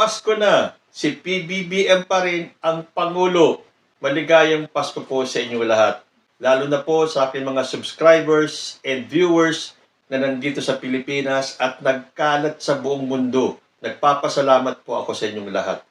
Pasko na, si PBBM pa rin ang Pangulo. Maligayang Pasko po sa inyo lahat. Lalo na po sa aking mga subscribers and viewers na nandito sa Pilipinas at nagkalat sa buong mundo. Nagpapasalamat po ako sa inyong lahat.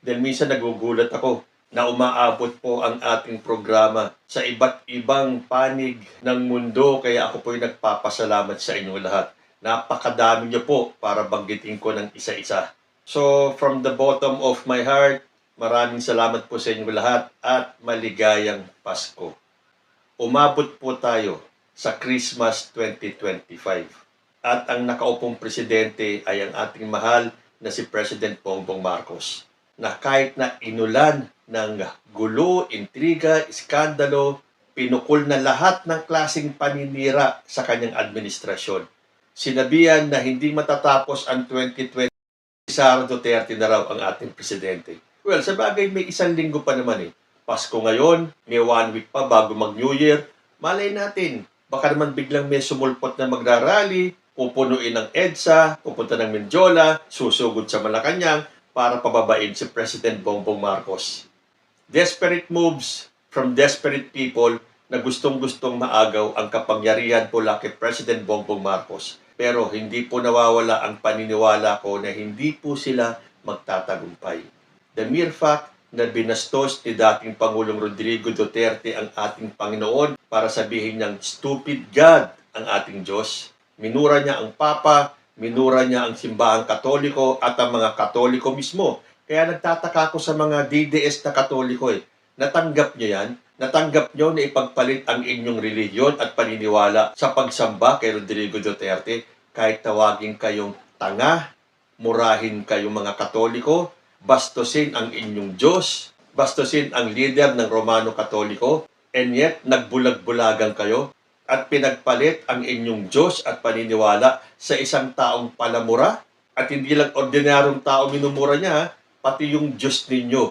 Dahil minsan nagugulat ako na umaabot po ang ating programa sa iba't ibang panig ng mundo. Kaya ako po ay nagpapasalamat sa inyong lahat. Napakadami niyo po para banggitin ko ng isa-isa. So, from the bottom of my heart, maraming salamat po sa inyong lahat at maligayang Pasko. Umabot po tayo sa Christmas 2025. At ang nakaupong presidente ay ang ating mahal na si President Bongbong Marcos, na kahit na inulan ng gulo, intriga, iskandalo, pinukol na lahat ng klaseng paninira sa kanyang administrasyon. Sinabihan na hindi matatapos ang 2020, Sara Duterte na raw ang ating presidente. Well, sa bagay may isang linggo pa naman eh. Pasko ngayon, may 1 week pa bago mag-New Year. Malay natin, baka naman biglang may sumulpot na magrarally, pupunuin ng EDSA, pupunta ng Mendiola, susugod sa Malacanang para pababain si President Bongbong Marcos. Desperate moves from desperate people na gustong-gustong maagaw ang kapangyarihan po kay President Bongbong Marcos. Pero hindi po nawawala ang paniniwala ko na hindi po sila magtatagumpay. The mere fact na binastos ni dating Pangulong Rodrigo Duterte ang ating Panginoon para sabihin niyang stupid God ang ating Diyos. Minura niya ang Papa, minura niya ang simbahang Katoliko at ang mga Katoliko mismo. Kaya nagtataka ako sa mga DDS na Katoliko eh. Natanggap niyo yan? Natanggap niyo na ipagpalit ang inyong relihiyon at paniniwala sa pagsamba kay Rodrigo Duterte kahit tawagin kayong tanga, murahin kayong mga Katoliko, bastusin ang inyong Diyos, bastusin ang leader ng Romano Katoliko, and yet nagbulag-bulagan kayo at pinagpalit ang inyong Diyos at paniniwala sa isang taong palamura at hindi lang ordinaryong tao minumura niya, pati yung Diyos ninyo.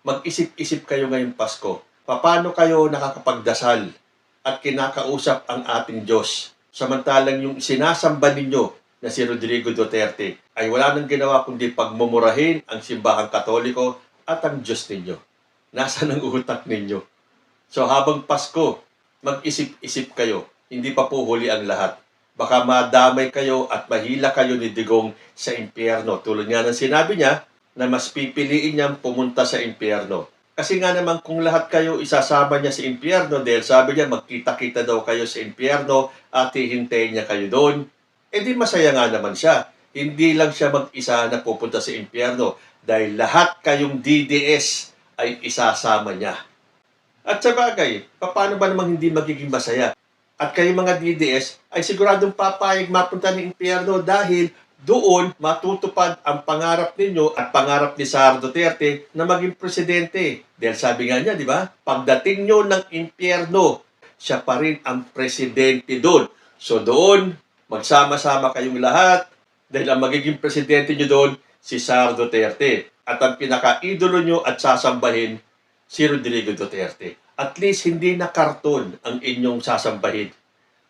Mag-isip-isip kayo ngayong Pasko. Paano kayo nakakapagdasal at kinakausap ang ating Diyos? Samantalang yung sinasamba ninyo na si Rodrigo Duterte ay wala nang ginawa kundi pagmumurahin ang simbahang Katoliko at ang Diyos ninyo. Nasaan ang utak ninyo? So habang Pasko, mag-isip-isip kayo. Hindi pa po huli ang lahat. Baka madamay kayo at mahila kayo ni Digong sa impyerno. Tulad nga ng sinabi niya na mas pipiliin niyang pumunta sa impyerno. Kasi nga naman kung lahat kayo isasama niya sa impyerno dahil sabi niya magkita-kita daw kayo sa impyerno at hihintayin niya kayo doon, di masaya nga naman siya. Hindi lang siya mag-isa na pupunta sa impyerno dahil lahat kayong DDS ay isasama niya. At sa bagay, paano ba namang hindi magiging masaya? At kayong mga DDS ay siguradong papayag mapunta ng impyerno dahil doon matutupad ang pangarap ninyo at pangarap ni Sara Duterte na maging presidente. Dahil sabi nga niya, di ba? Pagdating nyo ng impyerno, siya pa rin ang presidente doon. So doon, magsama-sama kayong lahat dahil ang magiging presidente nyo doon, si Sara Duterte. At ang pinaka-idolo nyo at sasambahin, si Rodrigo Duterte. At least hindi na karton ang inyong sasambahin.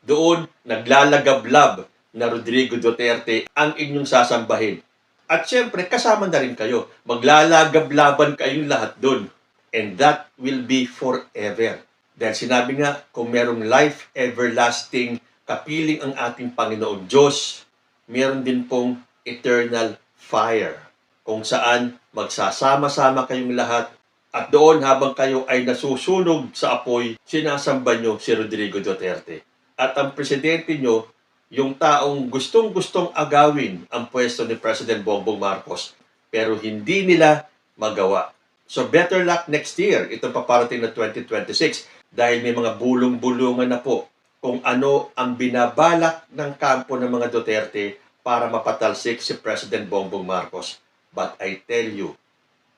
Doon, naglalagablab na Rodrigo Duterte ang inyong sasambahin. At syempre, kasama na rin kayo. Maglalagablaban kayong lahat doon. And that will be forever. Dahil sinabi nga, kung merong life everlasting, kapiling ang ating Panginoon Diyos, meron din pong eternal fire. Kung saan magsasama-sama kayong lahat at doon habang kayo ay nasusunog sa apoy, sinasamba nyo si Rodrigo Duterte. At ang presidente nyo, yung taong gustong-gustong agawin ang pwesto ni President Bongbong Marcos, pero hindi nila magawa. So better luck next year, itong paparating na 2026, dahil may mga bulong-bulungan na po kung ano ang binabalak ng kampo ng mga Duterte para mapatalsik si President Bongbong Marcos. But I tell you,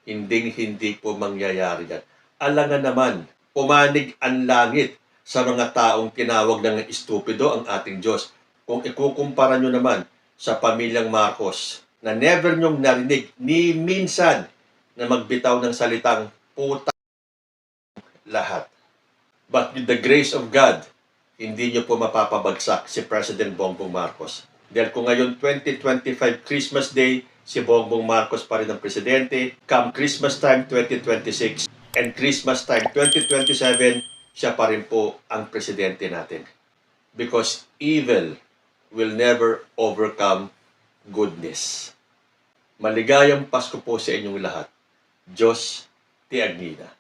hindi po mangyayari yan. Alangan naman, pumanig ang langit sa mga taong tinawag ng estupido ang ating Diyos. Kung ikukumpara nyo naman sa pamilyang Marcos na never nyong narinig ni minsan na magbitaw ng salitang puta lahat. But with the grace of God, hindi nyo po mapapabagsak si President Bongbong Marcos. Dahil kung ngayon 2025 Christmas Day, si Bongbong Marcos pa rin ang presidente. Come Christmas time 2026 and Christmas time 2027, siya pa rin po ang presidente natin. Because evil will never overcome goodness. Maligayang Pasko po sa inyong lahat. Diyos ti Agnida.